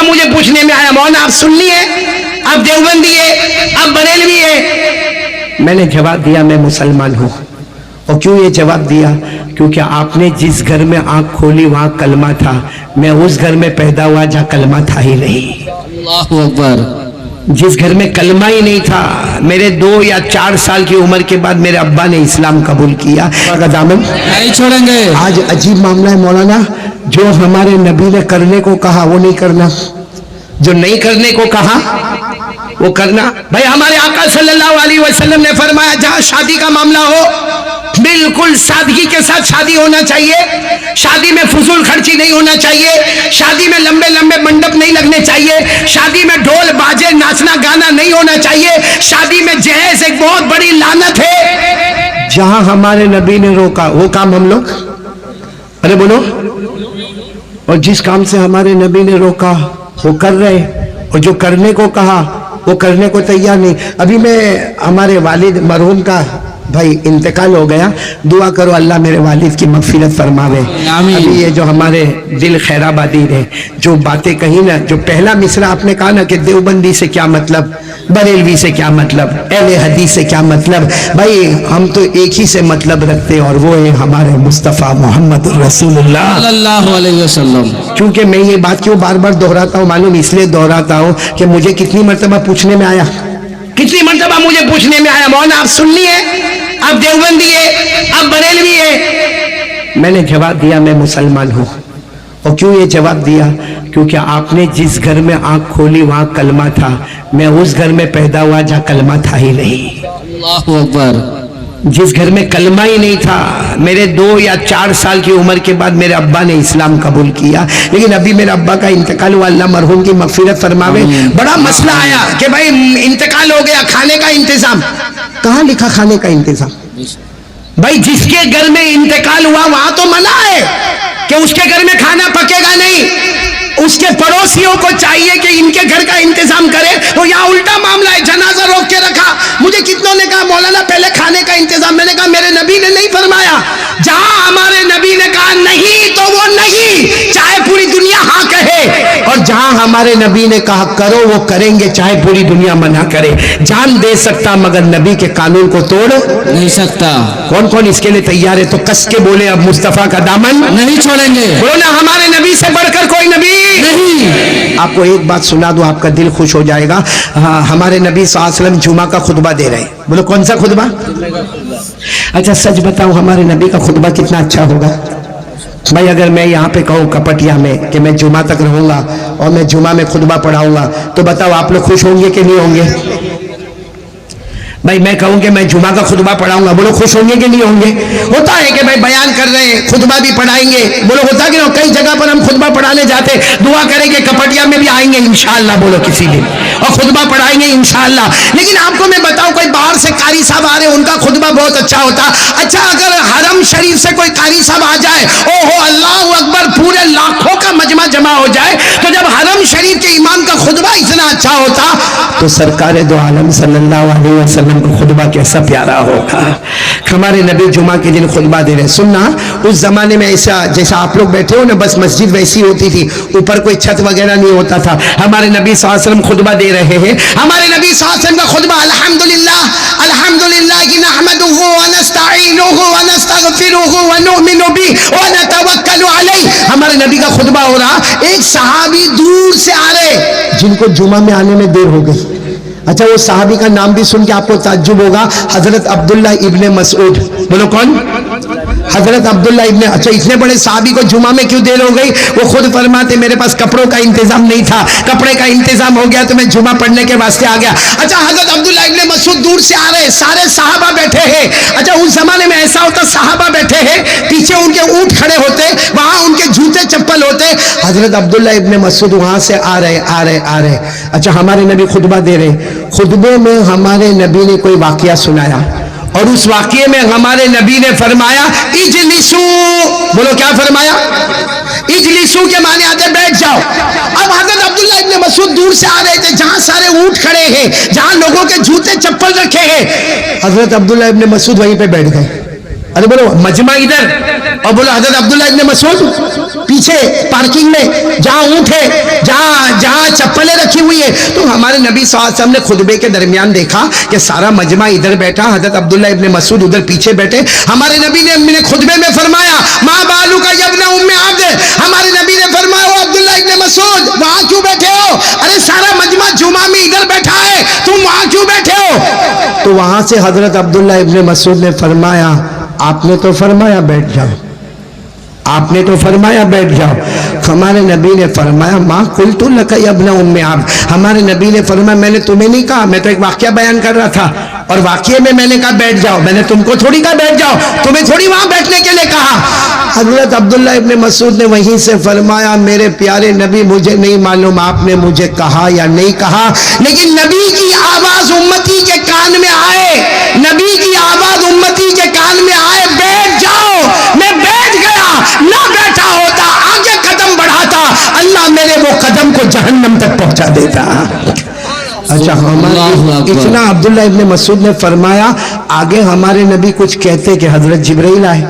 مجھے پوچھنے میں آیا مولانا آپ سنی ہے, آپ دیوبندی ہے, آپ بریلوی ہے. میں نے جواب دیا میں مسلمان ہوں. اور کیوں یہ جواب دیا؟ کیونکہ آپ نے جس گھر میں آنکھ کھولی وہاں کلمہ تھا. میں اس گھر میں پیدا ہوا جہاں کلمہ تھا ہی نہیں. اللہ اکبر. جس گھر میں کلمہ ہی نہیں تھا, میرے 2 یا 4 سال کی عمر کے بعد میرے ابا نے اسلام قبول کیا. دامن نہیں چھوڑیں گے. آج عجیب معاملہ ہے مولانا, جو ہمارے نبی نے کرنے کو کہا وہ نہیں کرنا, جو نہیں کرنے کو کہا وہ کرنا. بھائی ہمارے آقا صلی اللہ علیہ وسلم نے فرمایا جہاں شادی کا معاملہ ہو بالکل سادگی کے ساتھ شادی ہونا چاہیے. شادی میں فضول خرچی نہیں ہونا چاہیے. شادی میں لمبے لمبے منڈپ نہیں لگنے چاہیے. شادی میں ڈھول باجے ناچنا گانا نہیں ہونا چاہیے. شادی میں جہیز ایک بہت بڑی لعنت ہے. جہاں ہمارے نبی نے روکا وہ کام ہم لوگ, ارے بولو, اور جس کام سے ہمارے نبی نے روکا وہ کر رہے, اور جو کرنے کو کہا وہ کرنے کو تیار نہیں. ابھی میں ہمارے والد مرحوم کا بھائی انتقال ہو گیا, دعا کرو اللہ میرے والد کی مغفرت فرماوے. ابھی یہ جو ہمارے دل خیر آبادی نے جو باتیں کہی نا, جو پہلا مصرع آپ نے کہا نا کہ دیوبندی سے کیا مطلب, بریلوی سے کیا مطلب, اہل حدیث سے کیا مطلب, بھائی ہم تو ایک ہی سے مطلب رکھتے ہیں اور وہ ہے ہمارے مصطفیٰ محمد رسول اللہ صلی اللہ علیہ وسلم. کیونکہ میں یہ بات کیوں بار بار دہراتا ہوں معلوم اس لیے دہراتا ہوں کہ مجھے کتنی مرتبہ پوچھنے میں آیا, مولانا آپ سنی ہے, آپ دیوبندی ہے, آپ بریلوی ہے. میں نے جواب دیا میں مسلمان ہوں. اور کیوں یہ جواب دیا؟ کیونکہ آپ نے جس گھر میں آنکھ کھولی وہاں کلمہ تھا. میں اس گھر میں پیدا ہوا جہاں کلمہ تھا ہی نہیں. اللہ اکبر. جس گھر میں کلمہ ہی نہیں تھا, میرے 2 یا 4 سال کی عمر کے بعد میرے ابا نے اسلام قبول کیا. لیکن ابھی میرے ابا کا انتقال ہوا, اللہ مرحوم کی مغفرت فرماوے. بڑا مسئلہ آیا کہ بھائی انتقال ہو گیا, کھانے کا انتظام کہاں لکھا؟ کھانے کا انتظام بھائی جس کے گھر میں انتقال ہوا وہاں تو منع ہے کہ اس کے گھر میں کھانا پکے گا نہیں. اس کے پڑوسیوں کو چاہیے کہ ان کے گھر کا انتظام کرے. تو یہاں الٹا معاملہ ہے, جنازہ روک کے رکھا. مجھے کتنوں نے کہا مولانا پہلے کھانے کا انتظام. میں نے کہا میرے نبی نے نہیں فرمایا. جہاں ہمارے نبی نے کہا نہیں تو وہ نہیں, چاہے پوری دنیا ہاں کہے. اور جہاں ہمارے نبی نے کہا کرو وہ کریں گے, چاہے پوری دنیا منع کرے. جان دے سکتا مگر نبی کے قانون کو توڑ نہیں سکتا. کون کون اس کے لیے تیار ہے؟ تو کس کے بولے اب مصطفیٰ کا دامن نہیں چھوڑیں گے. بولو نا ہمارے نبی سے بڑھ کر کوئی نبی نہیں. آپ کو ایک بات سنا دو, آپ کا دل خوش ہو جائے گا. ہمارے نبی صلی اللہ علیہ وسلم جمعہ کا خطبہ دے رہے ہیں. بولو کون سا خطبہ؟ اچھا سچ بتاؤ ہمارے نبی کا خطبہ کتنا اچھا ہوگا بھائی. اگر میں یہاں پہ کہوں کپٹیا میں کہ میں جمعہ تک رہوں گا اور میں جمعہ میں خطبہ پڑھاؤں گا, تو بتاؤ آپ لوگ خوش ہوں گے کہ نہیں ہوں گے؟ بھائی میں کہوں کہ میں جمعہ کا خطبہ پڑھاؤں گا, بولو خوش ہوں گے کہ نہیں ہوں گے؟ ہوتا ہے کہ بھائی بیان کر رہے ہیں خطبہ بھی پڑھائیں گے, بولو ہوتا کہ نہیں؟ کئی جگہ پر ہم خطبہ پڑھانے جاتے, دعا کریں گے کپٹیا میں بھی آئیں گے انشاءاللہ, بولو کسی دن, اور خطبہ پڑھائیں گے انشاءاللہ. لیکن آپ کو میں بتاؤں کوئی باہر سے قاری صاحب آ رہے ہیں, ان کا خطبہ بہت اچھا ہوتا. اچھا اگر حرم شریف سے کوئی قاری صاحب آ جائے, او ہو اللہ اکبر, پورے لاکھوں کا مجمع جمع ہو جائے, تو جب حرم شریف کے امام کا خطبہ اتنا اچھا ہوتا تو سرکار دو عالم صلی اللہ علیہ وسلم کو خطبہ کیسا پیارا ہوگا. ہمارے نبی جمعہ کے دن خطبہ دے رہے. سننا اس زمانے میں ایسا جیسا آپ لوگ بیٹھے ہو نا, بس مسجد ویسی ہوتی تھی, اوپر کوئی چھت وغیرہ نہیں ہوتا تھا. ہمارے نبی صلی اللہ علیہ وسلم خطبہ دے رہے ہیں. ہمارے نبی صلی اللہ علیہ وسلم کا خطبہ الحمدللہ الحمدللہ نحمدہ ونستعینہ ونستغفرہ ونؤمن بہ ونتوکل علیہ. ہمارے نبی کا خطبہ ہو رہا, ایک صحابی دور سے آ رہے جن کو جمعہ میں آنے میں دیر ہو گئی. اچھا وہ صحابی کا نام بھی سن کے آپ کو تعجب ہوگا, حضرت عبداللہ ابن مسعود. بولو کون؟ حضرت عبداللہ ابن. اچھا اتنے بڑے صحابی کو جمعہ میں کیوں دیر ہو گئی؟ وہ خود فرماتے میرے پاس کپڑوں کا انتظام نہیں تھا, کپڑے کا انتظام ہو گیا تو میں جمعہ پڑھنے کے واسطے آ گیا. اچھا حضرت عبداللہ ابن مسعود دور سے آ رہے, سارے صحابہ بیٹھے ہیں. اچھا اس زمانے میں ایسا ہوتا صحابہ بیٹھے ہیں, پیچھے ان کے اونٹ کھڑے ہوتے, وہاں ان کے جوتے چپل ہوتے. حضرت عبداللہ ابن مسعود وہاں سے آ رہے. اچھا ہمارے نبی خطبہ دے رہے, خطبے میں ہمارے نبی نے کوئی واقعہ سنایا, اور اس واقعے میں ہمارے نبی نے فرمایا اجلسو. بولو کیا فرمایا؟ اجلسو کے معنی آتے بیٹھ جاؤ. اب حضرت عبداللہ ابن مسعود دور سے آ رہے تھے, جہاں سارے اونٹ کھڑے ہیں, جہاں لوگوں کے جوتے چپل رکھے ہیں, حضرت عبداللہ ابن مسعود وہیں پہ بیٹھ گئے. ارے بولو مجمع ادھر, اور بولو حضرت عبداللہ ابن مسعود پیچھے پارکنگ میں, جہاں اونٹ ہے, جہاں हमारे नबी सल्लल्लाहु अलैहि वसल्लम ने खुतबे के दरमियान देखा कि सारा मजमा इधर बैठा, हजरत अब्दुल्ला इब्ने मसूद उधर पीछे बैठे। हमारे नबी ने खुतबे में फरमाया माँ बालू का यब्न उम्मे अब्द, हमारे नबी ने फरमाया अब्दुल्ला इब्ने मसूद वहां क्यों बैठे हो? अरे सारा मजमा जुमा में इधर बैठा है, तुम वहां क्यों बैठे हो? तो वहां से हजरत अब्दुल्ला इब्ने मसूद ने फरमाया आपने तो फरमाया बैठ जाओ, आपने तो फरमाया बैठ जाओ। हमारे नबी ने फरमाया माँ कुल्तु लका या इब्न उम्मे अब्द, हमारे नबी ने फरमाया मैंने तुम्हें नहीं कहा, मैं तो एक वाकया बयान कर रहा था और वाकये में मैंने कहा बैठ जाओ, मैंने तुमको थोड़ी कहा बैठ जाओ, तुम्हें थोड़ी वहां बैठने के लिए कहा। हजरत अब्दुल्ला इब्ने मसूद ने वहीं से फरमाया मेरे प्यारे नबी मुझे नहीं मालूम आपने मुझे कहा या नहीं कहा, लेकिन नबी की आवाज उम्मती के कान में आए, नबी की आवाज उम्मती के कान में आए बैठ जाओ, मैं बैठ गया, ना बैठा होता आगे कदम बढ़ाता अल्लाह मेरे वो कदम को जहन्नम तक पहुंचा देता। अच्छा हमारे इतना अब्दुल्ला इब्ने मसूद ने फरमाया आगे हमारे नबी कुछ कहते कि हजरत जिब्राइल आए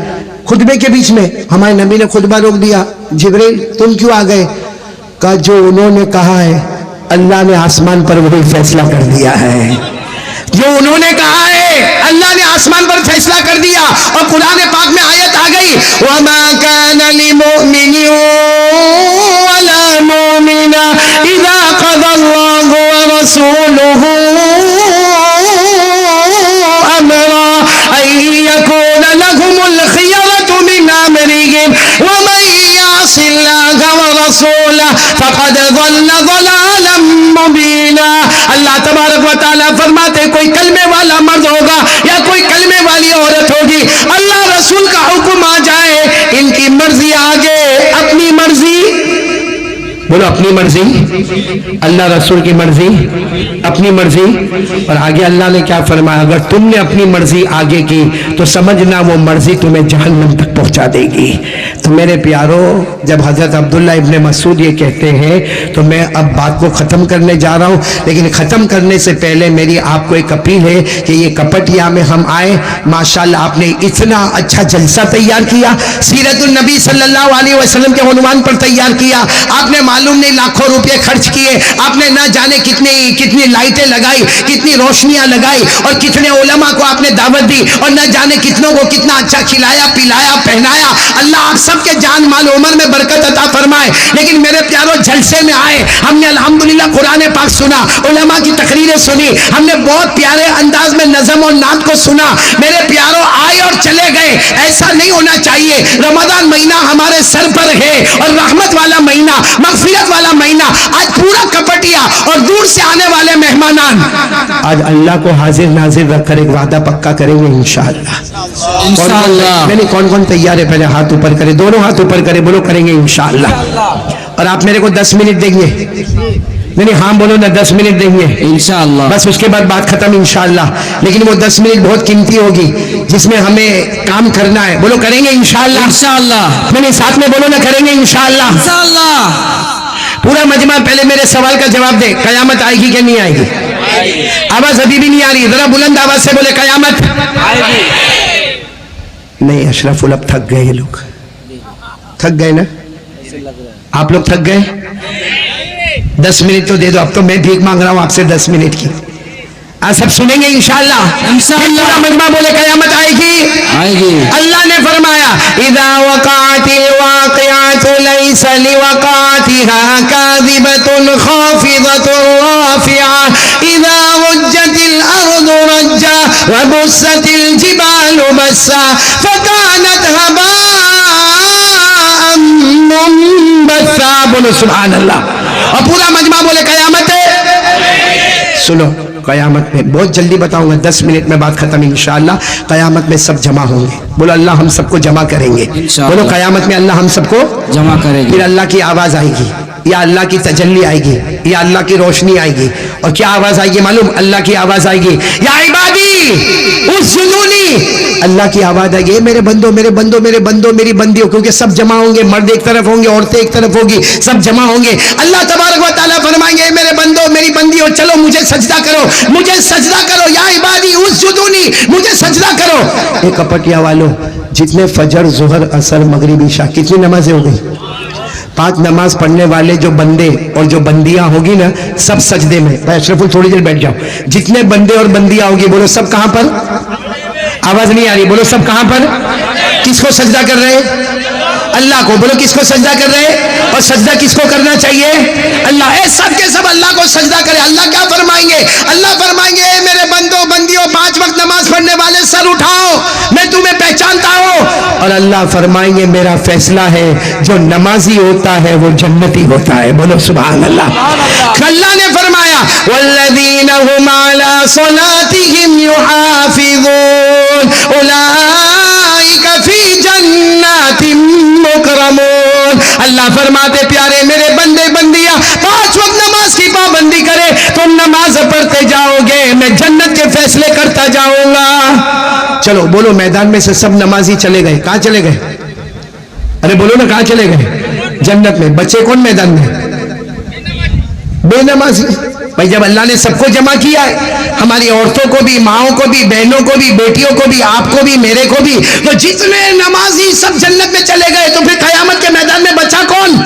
खुतबे के बीच में, हमारे नबी ने खुतबा रोक दिया, जिब्राइल तुम क्यों आ गए? कहा जो उन्होंने कहा है अल्लाह ने आसमान पर वही फैसला कर दिया है, जो उन्होंने कहा है अल्लाह ने आसमान पर फैसला कर दिया। और कुरान पाक में आयत आ गई वमा काना लिमुमिनिन वला मुमिना इज़ा क़ज़ल्लाहु व रसूलुहु अमरा अन यकूना लहुमुल खियरतु मिन अमरिहिम व मन यअसिल्लाह व रसूलहु फक़द ज़ल्ला ज़लालन मुबीना। अल्लाह तबारक व तआला फरमाते कोई कलमे वाला मर्द होगा या कोई कलमे वाली औरत होगी, अल्लाह रसूल का हुक्म आ जाए इनकी मर्जी आगे अपनी मर्जी, बोलो अपनी मर्जी, अल्लाह रसूल की मर्जी अपनी मर्जी। और आगे अल्लाह ने क्या फरमाया अगर तुमने अपनी मर्जी आगे की तो समझना वो मर्जी तुम्हें जहन्नम तक पहुंचा देगी। तो मेरे प्यारो जब हजरत अब्दुल्ला इब्ने मसूद ये कहते हैं तो मैं अब बात को ख़त्म करने जा रहा हूँ, लेकिन ख़त्म करने से पहले मेरी आपको एक अपील है कि ये कपटिया में हम आए, माशाल्लाह आपने इतना अच्छा जलसा तैयार किया, सीरतुन नबी सल्लल्लाहु अलैहि वसल्लम के उन्वान पर तैयार किया, आपने मालूम नहीं लाखों रुपए खर्च किए, आपने ना जाने कितनी लाइटें लगाई, कितनी रोशनियां लगाई और कितने उलमा को आपने दावत दी और ना जाने कितनों को कितना अच्छा खिलाया पिलाया पहनाया। अल्लाह आप सबके जान माल उमर में बरकत अता फरमाए। लेकिन मेरे प्यारो जलसे में आए, हमने अल्हम्दुलिल्लाह कुरान पाक सुना, उलमा की तकरीरें सुनी, हमने बहुत प्यारे अंदाज में नज़म और नात को सुना। मेरे प्यारो आए और चले गए, ऐसा नहीं होना चाहिए। रमजान महीना हमारे सर पर है और रहमत वाला महीना, मगफिरत वाला महीना, आज पूरा कपटिया और दूर से आने वाले मेहमानान आज अल्लाह को हाजिर नाजिर रखकर एक वादा पक्का करेंगे इंशाअल्लाह। इंशाअल्लाह। मैंने कौन कौन तैयार है पहले हाथ ऊपर करे, दोनों हाथ ऊपर करे, बोलो करेंगे इंशाअल्लाह। और आप मेरे को 10 मिनट देंगे, नहीं हाँ बोलो ना 10 मिनट देंगे इंशाअल्लाह, बस उसके बाद बात खत्म इंशाअल्लाह। लेकिन वो 10 मिनट बहुत कीमती होगी जिसमें हमें काम करना है, बोलो करेंगे इंशाअल्लाह। इंशाअल्लाह, मैंने साथ में बोलो ना करेंगे इंशाअल्लाह। इंशाअल्लाह। पूरा मजमा पहले मेरे सवाल का जवाब दे, कयामत आएगी कि नहीं आएगी? आवाज अभी भी नहीं आ रही, जरा बुलंद आवाज से बोले कयामत नहीं। अशरफुल अब थक गए, ये लोग थक गए ना, आप लोग थक गए? 10 मिनट तो दे दो, अब तो मैं भीख मांग रहा हूं आपसे 10 मिनट की। आज सब सुनेंगे इंशाअल्लाह। इंशाअल्लाह। मजमा बोले कयामत आएगी आएगी। अल्लाह ने फरमाया इज़ा वक़अतिल वाक़िअतु लैसा लिवक़अतिहा काज़िबतुन ख़ाफ़िज़तुन राफ़िआ इज़ा रुज्जतिल अर्दु रज्जा व बुस्सतिल जिबालु बस्सा फ़कानत हबाअन मुंबस्सा। बोलो सुभान अल्लाह। और पूरा मजमा बोले कयामत है। सुनो कयामत में बहुत जल्दी बताऊंगा, 10 मिनट में बात खत्म इंशाअल्लाह। कयामत में सब जमा होंगे, बोलो अल्लाह हम सबको जमा करेंगे। बोलो कयामत में अल्लाह हम सबको जमा करेंगे। फिर अल्लाह की आवाज आएगी, या अल्लाह की तजल्ली आएगी, या अल्लाह की रोशनी आएगी। और क्या आवाज आएगी मालूम? अल्लाह की आवाज आएगी, या इबादी उसजुदूनी, अल्लाह की आवाज आएगी मेरे बंदो मेरे बंदो मेरे बंदो मेरी बंदियों, क्योंकि सब जमा होंगे, मर्द एक तरफ होंगे, औरतें एक तरफ होगी, सब जमा होंगे। अल्लाह तबारक व तआला फरमाएंगे मेरे बंदो मेरी बंदियों चलो मुझे सजदा करो, मुझे सजदा करो, या इबादी उसजुदूनी, मुझे सजदा करो। कपटिया वालों जितने फजर जोहर असर मगरिब इशा कितनी नमाजें हो गई? 5 नमाज पढ़ने वाले जो बंदे और जो बंदियां होगी ना, सब सजदे में। भाई अशरफुल थोड़ी देर बैठ जाओ। जितने बंदे और बंदियां होगी, बोलो सब कहां पर? आवाज नहीं आ रही, बोलो सब कहां पर? किसको सजदा कर रहे हैं? अल्लाह को। बोलो किसको सजदा कर रहे हैं? और सजदा किसको करना चाहिए? अल्लाह। सब के सब अल्लाह को सजदा करें। अल्लाह क्या फरमाएंगे? अल्लाह फरमाएंगे, ए मेरे बंदो बंदियों, 5 वक्त नमाज पढ़ने वाले, सर उठाओ, मैं तुम्हें पहचानता हूं। और अल्लाह फरमाएंगे, मेरा फैसला है, जो नमाजी होता है वो जन्नती होता है। बोलो सुभान अल्लाह। अल्लाह ने फरमाया, वल्लज़ीना हुम अला सलातिहिम युहाफिज़ून उलाइका फी जन्नातिम मुकरमून। अल्लाह फरमाते, प्यारे मेरे बंदे बंदियां, 5 वक्त नमाज की पाबंदी करे, तुम नमाज पढ़ते जाओगे, मैं जन्नत के फैसले करता जाऊंगा। चलो बोलो, मैदान में से सब नमाजी चले गए, कहां चले गए? अरे बोलो ना, कहां चले गए? जन्नत में। बच्चे कौन मैदान में? बेनमाजी। भाई जब अल्लाह ने सबको जमा किया है, हमारी औरतों को भी, माओं को भी, बहनों को भी, बेटियों को भी, आपको भी, मेरे को भी, तो जितने नमाजी सब जन्नत में चले गए, तो फिर कयामत के मैदान में बचा कौन?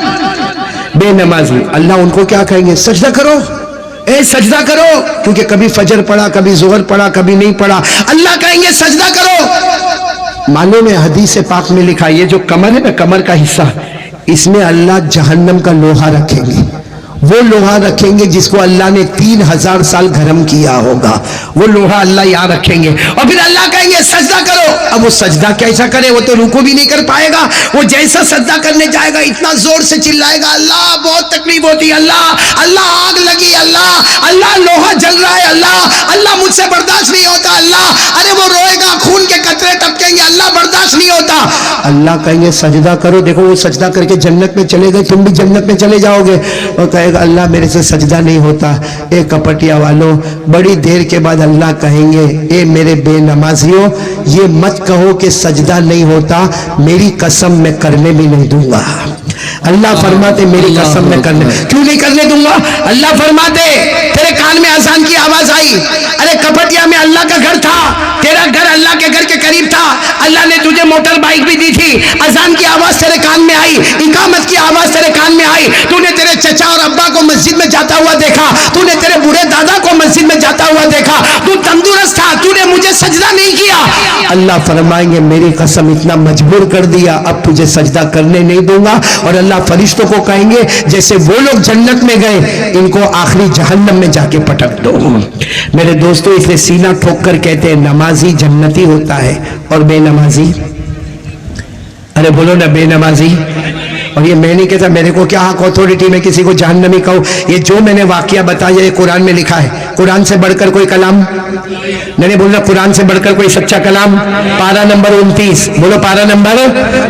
बेनमाजी। अल्लाह उनको क्या कहेंगे? सजदा करो, ए सजदा करो, क्योंकि कभी फजर पढ़ा, कभी जोहर पढ़ा, कभी नहीं पढ़ा। अल्लाह कहेंगे सजदा करो। मालूम है, हदीस पाक में लिखा, ये जो कमर है ना, कमर का हिस्सा, इसमें अल्लाह जहन्नम का लोहा रखेंगे। वो लोहा रखेंगे जिसको अल्लाह ने 3000 साल गरम किया होगा, वो लोहा अल्लाह यहाँ रखेंगे। और फिर अल्लाह कहेंगे सजदा करो। अब वो सजदा कैसा करे? वो तो रुको भी नहीं कर पाएगा। वो जैसा सजदा करने जाएगा, इतना जोर से चिल्लाएगा, अल्लाह बहुत तकलीफ होती है, अल्लाह, अल्लाह आग लगी, अल्लाह, अल्लाह लोहा जल रहा है, अल्लाह, अल्लाह मुझसे बर्दाश्त नहीं होता, अल्लाह। अरे वो रोएगा, खून के कतरे टपकेंगे, अल्लाह बर्दाश्त नहीं होता। अल्लाह कहेंगे सजदा करो। देखो वो सजदा करके जन्नत में चले गए, तुम भी जन्नत में चले जाओगे। और कहेगा, अल्लाह मेरे से सजदा नहीं होता। ए कपटिया वालों, बड़ी देर के बाद अल्लाह कहेंगे, ए मेरे बेनमाजियों, ये मत कहो कि सजदा नहीं होता, मेरी कसम मैं करने भी नहीं दूंगा। अल्लाह फरमाते, मेरी कसम मैं करने, क्यों नहीं करने दूंगा? अल्लाह फरमाते, तेरे कान में अजान की आवाज आई, अरे कपटिया में अल्लाह का घर था, तेरा घर अल्लाह के घर के करीब था, अल्लाह ने तुझे मोटर बाइक भी दी थी, अजान की आवाज तेरे कान में आई, इकामत की आवाज तेरे कान में आई, तूने तेरे चचा और अब्बा को मस्जिद में जाता हुआ देखा, तूने तेरे बूढ़े दादा को मस्जिद में जाता हुआ देखा, तू तंदुरुस्त था, तूने मुझे सजदा नहीं किया। अल्लाह फरमाएंगे, मेरी कसम, इतना मजबूर कर दिया, अब तुझे सजदा करने नहीं दूंगा। और अल्लाह फरिश्तों को कहेंगे, जैसे वो लोग जन्नत में गए, इनको आखिरी जहन्नम में जाके पटक दो। मेरे दोस्तों, इसलिए सीना ठोक कर कहते हैं, नमाजी जन्नती होता है और बेनमाजी, अरे बोलो ना, बेनमाजी। और ये मैं नहीं कहता, मेरे को क्या हक अथॉरिटी में किसी को जहन्नमी कहूं? ये जो मैंने वाकया बताया, ये कुरान में लिखा है। कुरान से बढ़कर कोई कलाम मैंने बोला, कुरान से बढ़कर कोई सच्चा कलाम। पारा नंबर 29, बोलो पारा नंबर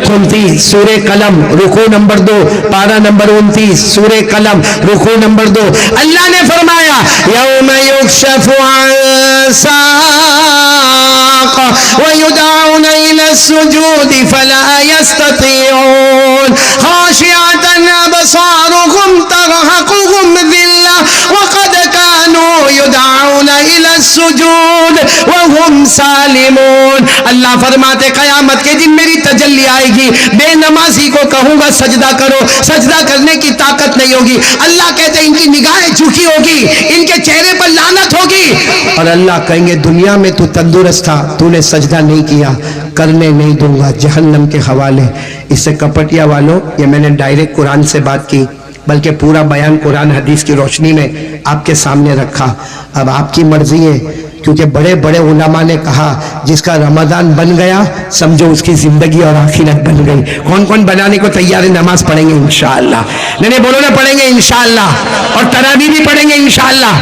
29, सूरे कलम, रुकू नंबर 2, पारा नंबर 29, सूरे कलम, रुकू नंबर 2। अल्लाह ने फरमाया, यौम युक्शफु अन साक़ व युदअउन इला सुजूद फला यस्ततीऊन खाशिअतन अबसारुहुम तरहकुहुम ज़िल्ला व क़द कानू युदअउन इला सुजूद व हुम सालिमून। अल्लाह फरमाते, कयामत के दिन मेरी तजल्ली आएगी, बेनमाजी को कहूंगा सजदा करो, सजदा करने की ताकत नहीं होगी। अल्लाह कहते, इनकी निगाहें झुकी होगी, इनके चेहरे पर लानत होगी। और अल्लाह कहेंगे, दुनिया में तू तंदुरुस्त था, तूने सजदा नहीं किया, करने नहीं दूंगा, जहन्नम के हवाले। इससे कपटिया वालों, ये मैंने डायरेक्ट कुरान से बात की, बल्कि पूरा बयान कुरान हदीस की रोशनी में आपके सामने रखा। अब आपकी मर्जी है, क्योंकि बड़े बड़े उलमा ने कहा, जिसका रमजान बन गया समझो उसकी जिंदगी और आखिरत बन गई। कौन कौन बनाने को तैयार है? नमाज पढ़ेंगे इंशाअल्लाह। नहीं बोलो ना, पढ़ेंगे इंशाअल्लाह। और तरावी भी पढ़ेंगे इंशाअल्लाह।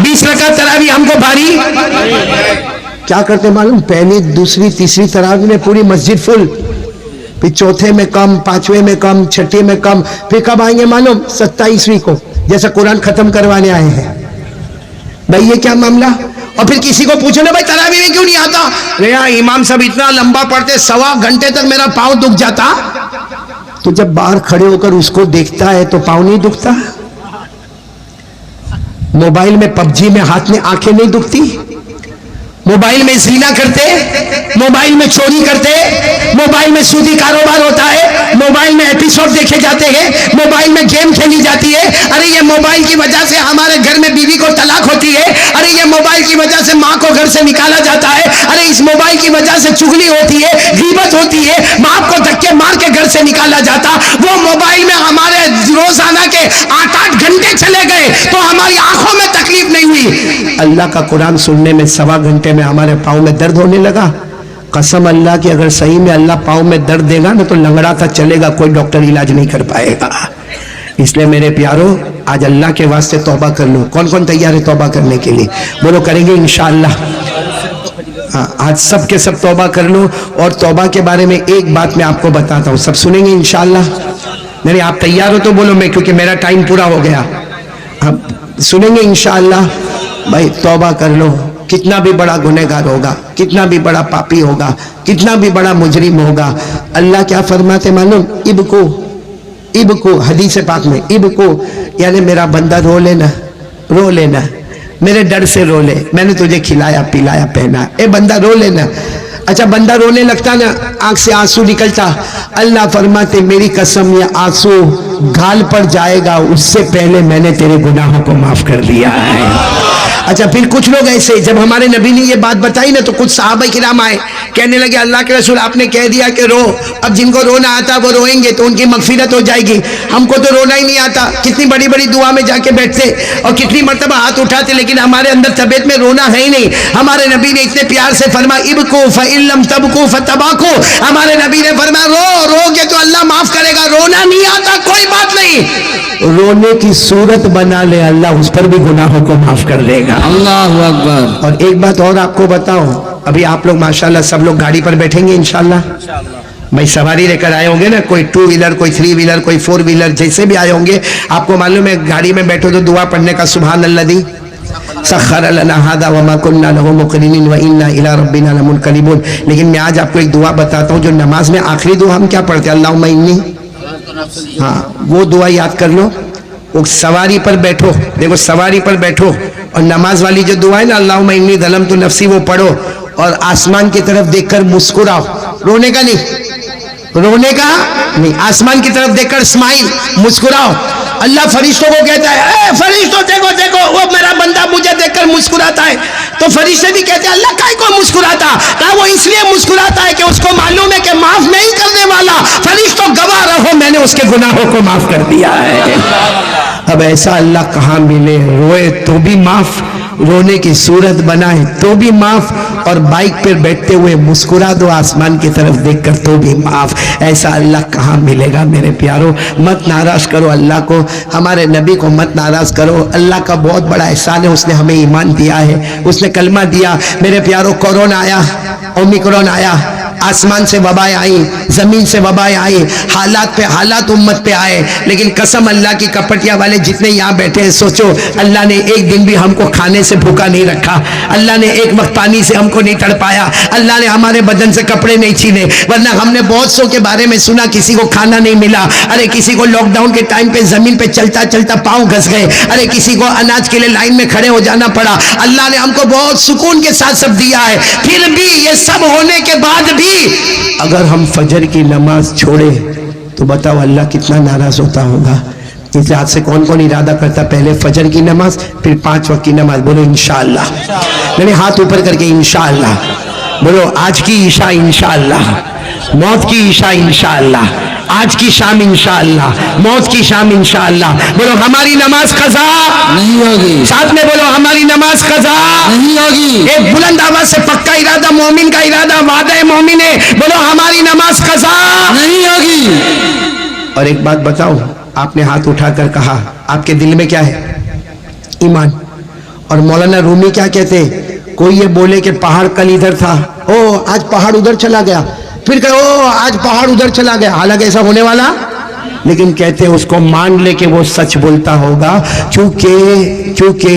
20 रकात तरावी हमको भारी। क्या करते मालूम? पहली, दूसरी, तीसरी तरावी में पूरी मस्जिद फुल, फिर चौथे में कम, पांचवें में कम, छठे में कम, फिर कब आएंगे मालूम? 27वीं को, जैसे कुरान खत्म करवाने आए हैं। भाई ये क्या मामला? और फिर किसी को पूछो ना, भाई तरावी में क्यों नहीं आता? अरे यार, इमाम साहब इतना लंबा पढ़ते, 1.25 घंटे तक मेरा पाँव दुख जाता। तो जब बाहर खड़े होकर उसको देखता है तो पाँव नहीं दुखता? मोबाइल में, पबजी में हाथ में आंखें नहीं दुखती? मोबाइल में ज़िना करते, मोबाइल में चोरी करते, मोबाइल में सूदी कारोबार होता है, मोबाइल में एपिसोड देखे जाते हैं, मोबाइल में गेम खेली जाती है। अरे ये मोबाइल की वजह से हमारे घर में बीवी को तलाक होती है। अरे ये मोबाइल की वजह से माँ को घर से निकाला जाता है। अरे इस मोबाइल की वजह से चुगली होती है, गीबत होती है, बाप को धक्के मार के घर से निकाला जाता। वो मोबाइल में हमारे रोजाना के 8-8 घंटे चले गए तो हमारी आंखों में तकलीफ नहीं हुई। अल्लाह का कुरान सुनने में 1.25 घंटे में हमारे पाँव में दर्द होने लगा। कसम अल्लाह की, अगर सही में अल्लाह पाँव में दर्द देगा ना तो लंगड़ा था चलेगा, कोई डॉक्टर इलाज नहीं कर पाएगा। इसलिए मेरे प्यारो, आज अल्लाह के वास्ते तौबा कर लो। कौन कौन तैयार है तौबा करने के लिए? बोलो करेंगे इंशाअल्लाह। हाँ, आज सब के सब तौबा कर लो। और तौबा के बारे में एक बात मैं आपको बताता हूँ, सब सुनेंगे इंशाअल्लाह। नहीं, आप तैयार हो तो बोलो, मैं, क्योंकि मेरा टाइम पूरा हो गया। अब सुनेंगे इंशाअल्लाह। भाई तौबा कर लो। कितना भी बड़ा गुनहगार होगा, कितना भी बड़ा पापी होगा, कितना भी बड़ा मुजरिम होगा, अल्लाह क्या फरमाते मालूम? इबको, हदीस पाक में इबको, यानी मेरा बंदा रो लेना, रो लेना, मेरे डर से रो ले, मैंने तुझे खिलाया पिलाया पहना, ए बंदा रो लेना। अच्छा, बंदा रोने लगता ना, आंख से आंसू निकलता, अल्लाह फरमाते मेरी कसम ये आंसू गाल पर जाएगा उससे पहले मैंने तेरे गुनाहों को माफ कर दिया है। अच्छा, फिर कुछ लोग ऐसे, जब हमारे नबी ने ये बात बताई ना तो कुछ सहाबा किराम आए, कहने लगे अल्लाह के रसूल आपने कह दिया कि रो, अब जिनको रोना आता वो रोएंगे तो उनकी मगफिरत हो जाएगी, हमको तो रोना ही नहीं आता। कितनी बड़ी बड़ी दुआ में जाके बैठते और कितनी मर्तबा हाथ उठाते, लेकिन हमारे अंदर तबीयत में रोना है ही नहीं। हमारे नबी ने इतने प्यार से फरमाया इबको फइल्लम तबको फतबाको, हमारे नबी ने फरमाया रोगे तो अल्लाह माफ करेगा, रोना नहीं आता कोई बात नहीं, रोने की सूरत बना ले, अल्लाह उस पर भी गुनाहों को माफ कर देगा। अल्लाहु अकबर। और एक बात और आपको बताओ, अभी आप लोग माशाल्लाह सब लोग गाड़ी पर बैठेंगे इंशाल्लाह। भाई सवारी लेकर आए होंगे ना, कोई 2 व्हीलर, कोई 3 व्हीलर, कोई 4 व्हीलर, जैसे भी आए होंगे। आपको मालूम है गाड़ी में बैठो तो दुआ पढ़ने का सुभान अल्लाजी सख्खर लना हादा वमा कुन्ना लहु मुक़रिनीन व इन्ना इला रब्बिना लमुनक़लिबून। लेकिन मैं आज आपको एक दुआ बताता हूँ, जो नमाज में आखिरी दुआ हम क्या पढ़ते हैं, अल्लाहुम्मा इन्नी, हाँ वो दुआ याद कर लो। वो सवारी पर बैठो, देखो सवारी पर बैठो और नमाज वाली जो दुआ है ना, अल्लाहुम्मा इन्नी ज़लमतु नफ्सी, वो पढ़ो और आसमान की तरफ देखकर मुस्कुराओ। रोने का नहीं, रोने का नहीं, आसमान की तरफ देखकर स्माइल, मुस्कुराओ। अल्लाह फरिश्तों को कहता है ए फरिश्तों देखो देखो वो मेरा बंदा मुझे देखकर मुस्कुराता है। तो फरिश्ते भी कहते हैं अल्लाह काहे को मुस्कुराता? कहा वो इसलिए मुस्कुराता है कि उसको मालूम है कि माफ नहीं करने वाला। फरिश्तों गवाह रहो मैंने उसके गुनाहों को माफ कर दिया है। अब ऐसा अल्लाह कहाँ मिले, रोए तो भी माफ, रोने की सूरत बनाए तो भी माफ, और बाइक पर बैठते हुए मुस्कुरा दो आसमान की तरफ देखकर तो भी माफ। ऐसा अल्लाह कहाँ मिलेगा मेरे प्यारो। मत नाराज करो अल्लाह को, हमारे नबी को मत नाराज करो। अल्लाह का बहुत बड़ा एहसान है, उसने हमें ईमान दिया है, उसने कलमा दिया। मेरे प्यारो कोरोना आया, ओमिक्रॉन आया, आसमान से वबाएं आई, जमीन से वबाएं आई, हालात पे हालात उम्मत पे आए, लेकिन कसम अल्लाह की, कपटिया वाले जितने यहाँ बैठे हैं, सोचो अल्लाह ने एक दिन भी हमको खाने से भूखा नहीं रखा, अल्लाह ने एक वक्त पानी से हमको नहीं तड़पाया, अल्लाह ने हमारे बदन से कपड़े नहीं छीने। वरना हमने बहुत सौ के बारे में सुना किसी को खाना नहीं मिला, अरे किसी को लॉकडाउन के टाइम पे जमीन पे चलता चलता पाँव घस गए, अरे किसी को अनाज के लिए लाइन में खड़े हो जाना पड़ा। अल्लाह ने हमको बहुत सुकून के साथ सब दिया है। फिर भी ये सब होने के बाद भी अगर हम फजर की नमाज छोड़े तो बताओ अल्लाह कितना नाराज होता होगा। इसलिए आज से कौन कौन इरादा करता, पहले फजर की नमाज फिर 5 वक्त की नमाज, बोलो इंशाअल्लाह। मैंने हाथ ऊपर करके इंशाअल्लाह बोलो। आज की ईशा इंशाअल्लाह, मौत की ईशा इंशाअल्लाह, आज की शाम इंशाअल्लाह, मौत की शाम इंशाअल्लाह। बोलो हमारी नमाज कज़ा नहीं होगी, साथ में बोलो हमारी नमाज कज़ा नहीं होगी। एक बुलंद आवाज से पक्का इरादा, मोमिन का इरादा, वादा मोमिन है, बोलो हमारी नमाज कज़ा नहीं होगी। और एक बात बताओ, आपने हाथ उठाकर कहा आपके दिल में क्या है? ईमान। और मौलाना रूमी क्या कहते, कोई ये बोले कि पहाड़ कल इधर था, ओ आज पहाड़ उधर चला गया, फिर कहे ओ आज पहाड़ उधर चला गया, हालांकि ऐसा होने वाला, लेकिन कहते हैं उसको मान ले कि वो सच बोलता होगा। क्योंकि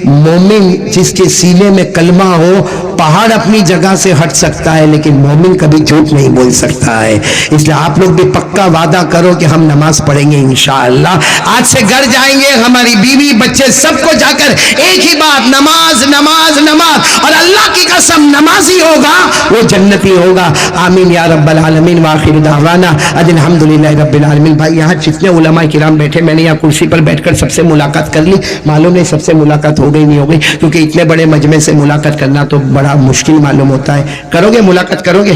मोमिन जिसके सीने में कलमा हो पहाड़ अपनी जगह से हट सकता है लेकिन मोमिन कभी झूठ नहीं बोल सकता है। इसलिए आप लोग भी पक्का वादा करो कि हम नमाज पढ़ेंगे इंशाअल्लाह। आज से घर जाएंगे, हमारी बीवी बच्चे सबको जाकर एक ही बात, नमाज नमाज नमाज, और अल्लाह की कसम नमाजी होगा वो जन्नती होगा। आमीन या रब्बल आलमीन। वाखिर दावाना अल्हम्दुलिल्लाह रब्बिल आलमीन। भाई यहाँ जितने उलमा किराम बैठे, मैंने यहाँ कुर्सी पर बैठकर सबसे मुलाकात कर ली, मालूम नहीं सबसे मुलाकात हो गई नहीं हो गई, क्योंकि इतने बड़े मजमे से मुलाकात करना तो बड़ा मुश्किल मालूम होता है। करोगे मुलाकात करोगे?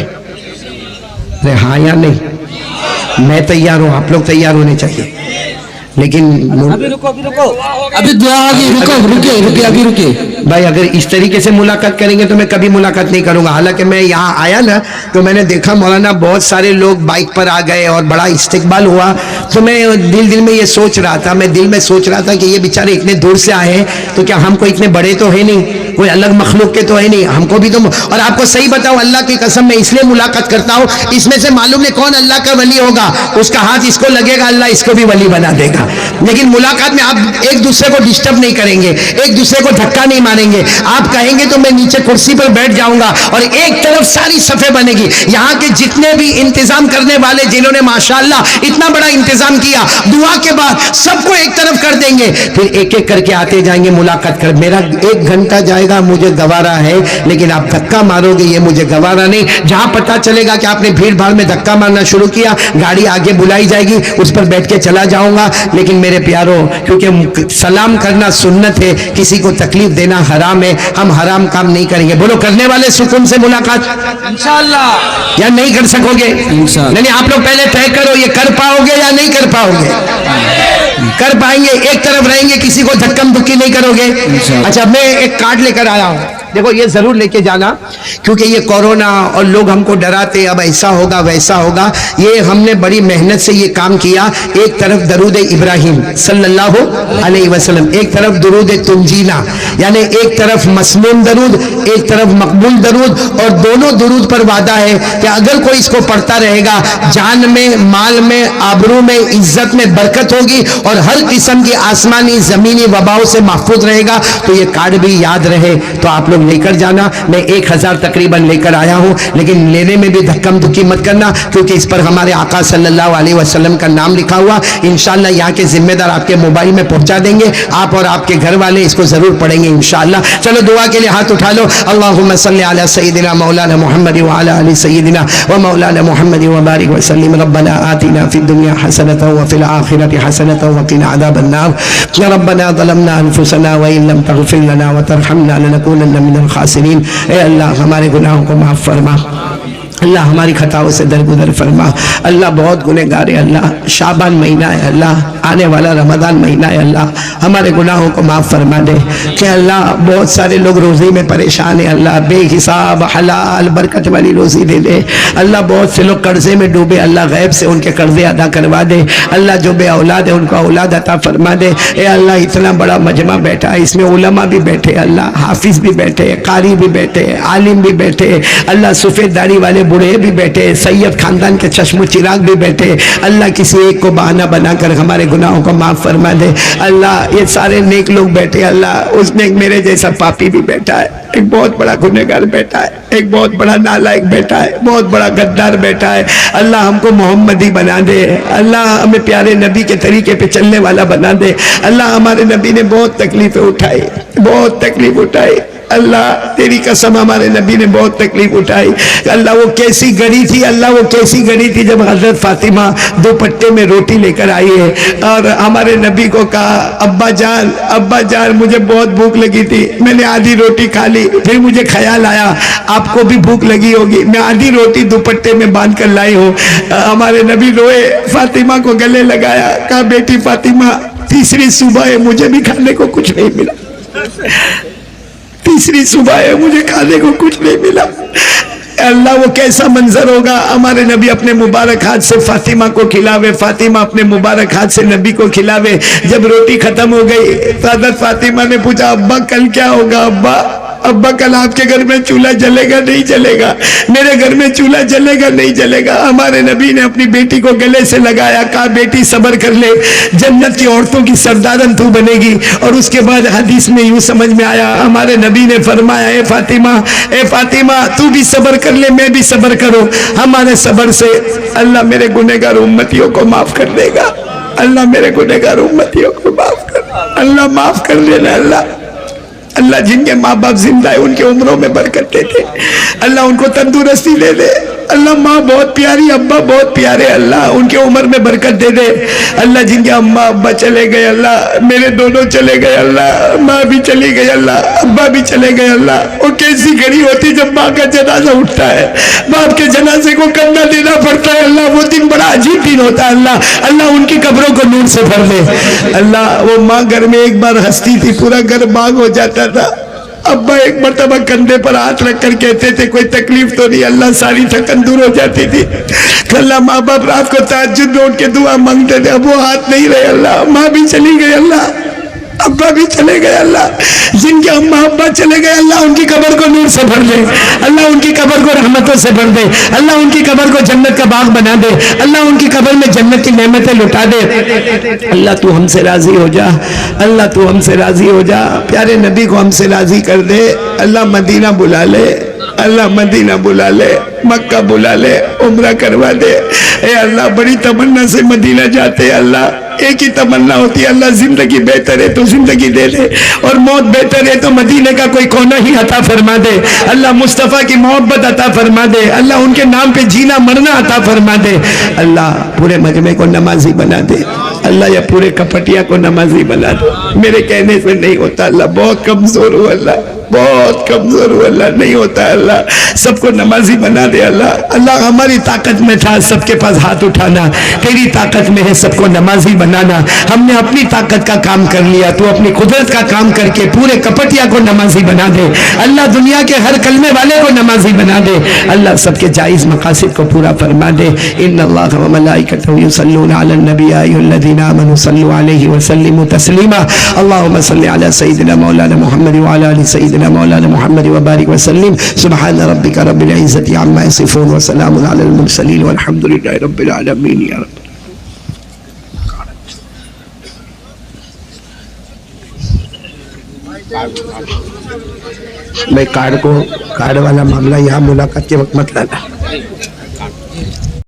अरे हाँ या नहीं? मैं तैयार हूँ, आप लोग तैयार होने चाहिए। लेकिन अभी दुआ होगी, रुके अभी रुके भाई, अगर इस तरीके से मुलाकात करेंगे तो मैं कभी मुलाकात नहीं करूंगा। हालांकि मैं यहाँ आया ना तो मैंने देखा मौलाना बहुत सारे लोग बाइक पर आ गए और बड़ा इस्तिकबाल हुआ, तो मैं दिल में ये सोच रहा था, कि ये बेचारे इतने दूर से आए हैं तो क्या हमको इतने बड़े तो है नहीं, कोई अलग मखलूक के तो है नहीं, हमको भी तो। और आपको सही बताओ, अल्लाह की कसम मैं इसलिए मुलाकात करता हूँ, इसमें से मालूम नहीं कौन अल्लाह का वली होगा, उसका हाथ इसको लगेगा, अल्लाह इसको भी वली बना देगा। लेकिन मुलाकात में आप एक दूसरे को डिस्टर्ब नहीं करेंगे, एक दूसरे को धक्का नहीं मारेंगे। आप कहेंगे तो मैं नीचे कुर्सी पर बैठ जाऊंगा और एक तरफ सारी सफे बनेगी। यहाँ के जितने भी इंतजाम करने वाले, जिन्होंने माशाअल्लाह इतना बड़ा इंतजाम किया, दुआ के बाद सबको एक तरफ कर देंगे, फिर एक एक करके आते जाएंगे मुलाकात कर। मेरा 1 घंटा जाएगा, मुझे गवारा है, लेकिन आप धक्का मारोगे ये मुझे गवारा नहीं। जहां पता चलेगा कि आपने भीड़ भाड़ में धक्का मारना शुरू किया, गाड़ी आगे बुलाई जाएगी, उस पर बैठ के चला जाऊंगा। लेकिन मेरे प्यारो, क्योंकि सलाम करना सुन्नत है, किसी को तकलीफ देना हराम है, हम हराम काम नहीं करेंगे। बोलो, करने वाले सुकून से मुलाकात इंशाअल्लाह, या नहीं कर सकोगे? नहीं, आप लोग पहले तय करो, ये कर पाओगे या नहीं कर पाओगे? कर पाएंगे, एक तरफ रहेंगे, किसी को धक्कम धुक्की नहीं करोगे? अच्छा, मैं एक कार्ड लेकर आया हूँ, देखो ये जरूर लेके जाना, क्योंकि ये कोरोना और लोग हमको डराते, अब ऐसा होगा वैसा होगा, ये हमने बड़ी मेहनत से ये काम किया। एक तरफ दरूद इब्राहिम सल्लल्लाहु अलैहि वसल्लम, एक तरफ दरूद तुंजीना, यानी एक तरफ मसमून दरूद, एक तरफ मकबूल दरूद, और दोनों दरूद पर वादा है कि अगर कोई इसको पढ़ता रहेगा, जान में, माल में, आबरू में, इज्जत में बरकत होगी और हर किस्म की आसमानी जमीनी वबाओं से महफूज रहेगा। तो ये कार्ड भी याद रहे तो आप लोग लेकर जाना। मैं 1000 तकरीबन लेकर आया हूं, लेकिन लेने में भी धक्कम धुक्की मत करना, क्योंकि इस पर हमारे आका सल्लल्लाहु अलैहि वसल्लम का नाम लिखा हुआ। इंशाअल्लाह यहाँ के जिम्मेदार आपके मोबाइल में पहुंचा देंगे, आप और आपके घर वाले इसको जरूर पढ़ेंगे इंशाअल्लाह। चलो दुआ के लिए हाथ उठा लो। अल्लाहुम्मा सल्ली अला सय्यिदिना मौलाना मुहम्मद व अला आलि सय्यिदिना व मौलाना मुहम्मद व बारिक व सल्लिम। रब्बना आतिना फिद दुनिया हसनतन व फिल आखिरति हसनतन व क़िना अज़ाबन नार। या रब्बना ज़लमना अनफुसना व इन लम तग़फिर लना व तरहमना लनकूनन्ना मिनल खासिरीन। ए अल्लाह, हमारे गुनाहों को माफ़ फरमा, अल्लाह हमारी खताओं से दरगुदर फरमा। अल्लाह बहुत गुनहगार है, अल्लाह शाबान महीना है, अल्लाह आने वाला रमज़ान महीना है, अल्लाह हमारे गुनाहों को माफ़ फरमा दे। कि अल्लाह बहुत सारे लोग रोज़ी में परेशान है, अल्लाह बेहिसाब हलाल बरकत वाली रोज़ी दे दे। अल्लाह बहुत से लोग कर्जे में डूबे, अल्लाह गैब से उनके कर्जे अदा करवा दे। अल्लाह जो बे औलाद है उनको औलाद अता फरमा दे। ए अल्लाह, इतना बड़ा मजमा बैठा है, इसमें उलमा भी बैठे, अल्लाह हाफिज भी बैठे, कारी भी बैठे, आलिम भी बैठे, अल्लाह सफ़ेद दाढ़ी वाले बूढ़े भी बैठे, सैयद खानदान के चश्मो चिराग भी बैठे। अल्लाह किसी एक को बहाना बनाकर हमारे गुनाहों को माफ़ फरमा दे। अल्लाह ये सारे नेक लोग बैठे, अल्लाह उसमें एक मेरे जैसा पापी भी बैठा है, एक बहुत बड़ा गुनहगार बैठा है, एक बहुत बड़ा नालायक बैठा है, बहुत बड़ा गद्दार बैठा है। अल्लाह हमको मोहम्मदी बना दे, अल्लाह हमें प्यारे नबी के तरीके पे चलने वाला बना दे। अल्लाह हमारे नबी ने बहुत तकलीफें उठाई, बहुत तकलीफ उठाई। अल्लाह तेरी कसम, हमारे नबी ने बहुत तकलीफ उठाई। अल्लाह वो कैसी गड़ी थी, अल्लाह वो कैसी गड़ी थी जब हजरत फातिमा दोपट्टे में रोटी लेकर आई है और हमारे नबी को कहा, अब्बा जान मुझे बहुत भूख लगी थी, मैंने आधी रोटी खा ली, फिर मुझे ख्याल आया आपको भी भूख लगी होगी, मैं आधी रोटी दुपट्टे में बांध कर लाई हूँ। हमारे नबी रोए, फातिमा को गले लगाया, कहा बेटी फातिमा, तीसरी सुबह है, मुझे भी खाने को कुछ नहीं मिला, तीसरी सुबह है, मुझे खाने को कुछ नहीं मिला। अल्लाह वो कैसा मंजर होगा, हमारे नबी अपने मुबारक हाथ से फातिमा को खिलावे, फातिमा अपने मुबारक हाथ से नबी को खिलावे। जब रोटी खत्म हो गई, हज़रत फातिमा ने पूछा, अब्बा कल क्या होगा? अब्बा ابا کل آپ کے گھر میں چولہا جلے گا نہیں جلے گا, میرے گھر میں چولہا جلے گا نہیں جلے گا. ہمارے نبی نے اپنی بیٹی کو گلے سے لگایا, کہا بیٹی صبر کر لے, جنت کی عورتوں کی سردارن تو بنے گی. اور اس کے بعد حدیث میں یوں سمجھ میں آیا, ہمارے نبی نے فرمایا اے فاطمہ تو بھی صبر کر لے, میں بھی صبر کرو. ہمارے صبر سے اللہ میرے گنہگار امتیوں کو معاف کر دے گا. اللہ میرے گنہگار امتیوں کو معاف کر, اللہ معاف کر دینا. اللہ جن کے ماں باپ زندہ ہے ان کے عمروں میں برکت دے دے, اللہ ان کو تندرستی دے دے. اللہ ماں بہت پیاری, ابا بہت پیارے, اللہ ان کے عمر میں برکت دے دے. اللہ جن کے اماں ابا چلے گئے, اللہ میرے دونوں چلے گئے, اللہ ماں بھی چلی گئی, اللہ ابا بھی چلے گئے. اللہ وہ کیسی گھڑی ہوتی جب ماں کا جنازہ اٹھتا ہے, باپ کے جنازے کو کندھا دینا پڑتا ہے. اللہ وہ دن بڑا عجیب دن ہوتا ہے. اللہ ان کی قبروں کو نور سے بھر دے. اللہ وہ ماں گھر میں ایک بار ہنستی تھی, پورا گھر باغ ہو جاتا تھا. ابا ایک مرتبہ کندھے پر ہاتھ رکھ کر کہتے تھے کوئی تکلیف تو نہیں, اللہ ساری تھکن دور ہو جاتی تھی. اللہ ماں باپ رات کو تہجد میں اٹھ کے دعا مانگتے تھے, اب وہ ہاتھ نہیں رہے. اللہ ماں بھی چلی گئی, اللہ ابا بھی چلے گئے. اللہ جن کے اماں ابا چلے گئے, اللہ ان کی قبر کو نور سے بھر دے. اللہ ان کی قبر کو رحمتوں سے بھر دے. اللہ ان کی قبر کو جنت کا باغ بنا دے. اللہ ان کی قبر میں جنت کی نعمتیں لٹا دے. اللہ تو ہم سے راضی ہو جا, اللہ تو ہم سے راضی ہو جا. پیارے نبی کو ہم سے راضی کر دے. اللہ مدینہ بلا لے, اللہ مدینہ بلا لے, مکہ بلا لے, عمرہ کروا دے. اے اللہ بڑی تمنا سے مدینہ جاتے. اللہ ایک ہی تمنا ہوتی ہے, اللہ زندگی بہتر ہے تو زندگی دے دے, اور موت بہتر ہے تو مدینہ کا کوئی کونا ہی عطا فرما دے. اللہ مصطفیٰ کی محبت عطا فرما دے. اللہ ان کے نام پہ جینا مرنا عطا فرما دے. اللہ پورے مجمع کو نمازی بنا دے. اللہ یا پورے کپٹیا کو نمازی بنا دے. میرے کہنے سے نہیں ہوتا, اللہ بہت کمزور ہوں, اللہ بہت کمزور ہوں, اللہ نہیں ہوتا. اللہ سب کو نمازی بنا دے. اللہ ہماری طاقت میں تھا سب کے پاس ہاتھ اٹھانا, تیری طاقت میں ہے سب کو نمازی بنانا. ہم نے اپنی طاقت کا کام کر لیا, تو اپنی قدرت کا کام کر کے پورے کپٹیا کو نمازی بنا دے. اللہ دنیا کے ہر کلمے والے کو نمازی بنا دے. اللہ سب کے جائز مقاصد کو پورا فرما دے. ان اللہ و ملائکتہ یصلون علی النبی یا ایھا الذین آمنوا صلوا علیہ وسلموا تسلیما. اللهم صل علی سیدنا مولانا محمد وعلی آل سیدنا مولانا محمد وبارک وسلم. سبحان ربک رب العزت عما یصفون وسلام علی المرسلین والحمد للہ رب العالمین. یا رب بھائی کارڈ والا معاملہ یہاں ملاقات کے وقت مت لانا.